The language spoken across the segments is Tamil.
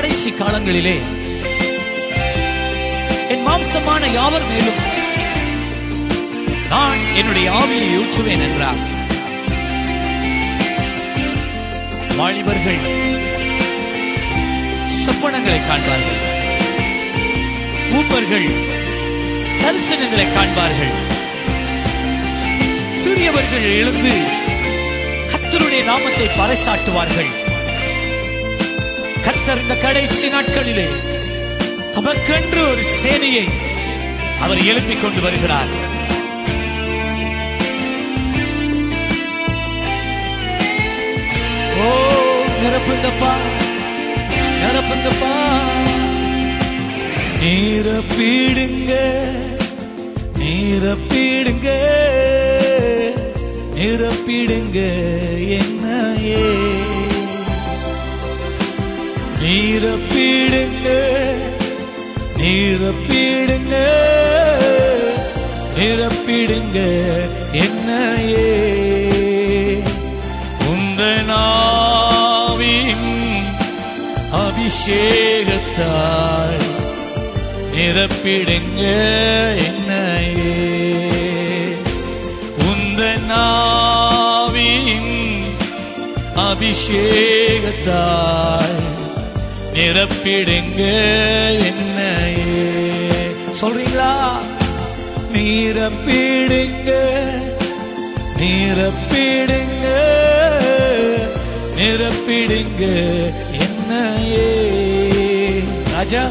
கடைசி காலங்களிலே என் மாம்சமான யாவர் மேலும் நான் என்னுடைய ஆவியை ஊற்றுவேன் என்றார். வாலிபர்கள் சொப்பனங்களை காண்பார்கள், மூப்பர்கள் தரிசனங்களை காண்பார்கள், சிறியவர்கள் எழுந்து கர்த்தருடைய நாமத்தை பறைசாட்டுவார்கள். கர்த்தர் இந்த கடைசி நாட்களிலே தமக்கென்று ஒரு சேனையை அவர் எழுப்பிக் கொண்டு வருகிறார். ஓ நிரப்புங்கப்பா, நிரப்புங்கப்பா, நிரப்பிடுங்க, நிரப்பிடுங்க, நிரப்பிடுங்க என்னையே, நிரப்பிடுங்க, நிரப்பிடுங்க, நிரப்பிடுங்க என்னையே. உந்தன் ஆவியின் அபிஷேகத்தால் நிரப்பிடுங்க என்னையே. உந்தன் ஆவியின் அபிஷேகத்தால் நிரப்பிடுங்க என்னையே. சொல்றீங்களா? நிரப்பிடுங்க, நிரப்பிடுங்க, நிரப்பிடுங்க என்னையே. ராஜா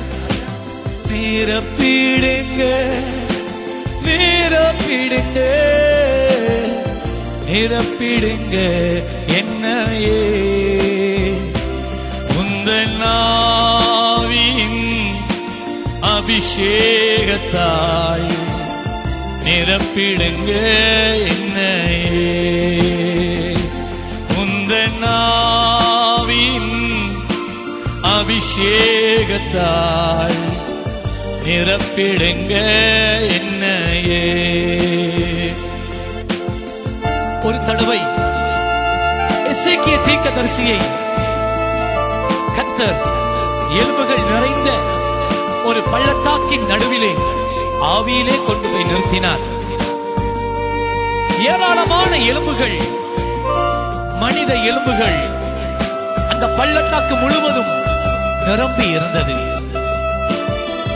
நிரப்பிடுங்க, நிரப்பிடுங்க, நிரப்பிடுங்க என்னையே. உந்தன் ஆவியின் அபிஷேகத்தால் நிரப்பிடுங்க என்னையே. உந்தன் ஆவியின் அபிஷேகத்தால் நிரப்பிடுங்க என்னையே. ஒரு தடவை எசேக்கியா தீர்க்கதரிசியை கர்த்தர் எலும்புகள் நிறைந்த ஒரு பள்ளத்தாக்கின் நடுவிலே ஆவியிலே கொண்டு போய் நிறுத்தினார். ஏராளமான எலும்புகள், மனித எலும்புகள் அந்த பள்ளத்தாக்கு முழுவதும் நிரம்பி இருந்தது.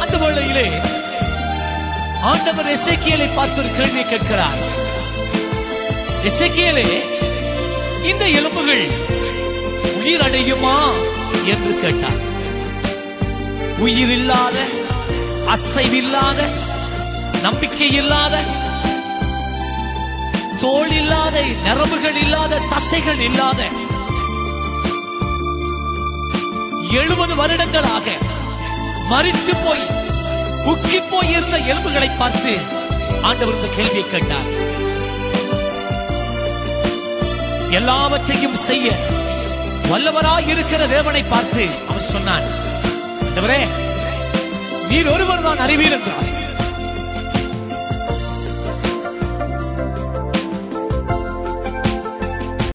அந்த வேளையிலே ஆண்டவர் எசேக்கியேலை பார்த்து ஒரு கேள்வி கேட்கிறார். எசேக்கியேலே, இந்த எலும்புகள் உயிர் அடையுமா என்று கேட்டார். உயிர் இல்லாத, அசைவில்லாத, நம்பிக்கை இல்லாத, தோல் இல்லாத, நரம்புகள் இல்லாத, தசைகள் இல்லாத 70 வருடங்களாக மரித்து போய் உக்கி போயிருந்த எலும்புகளை பார்த்து ஆண்டவர் இந்த கேள்வியை கேட்டார். எல்லாவற்றையும் செய்ய வல்லவராய் இருக்கிற தேவனை பார்த்து அவர் சொன்னான், ஆண்டவரே, நீர் ஒருவர் தான் அறிவீர் என்றார்.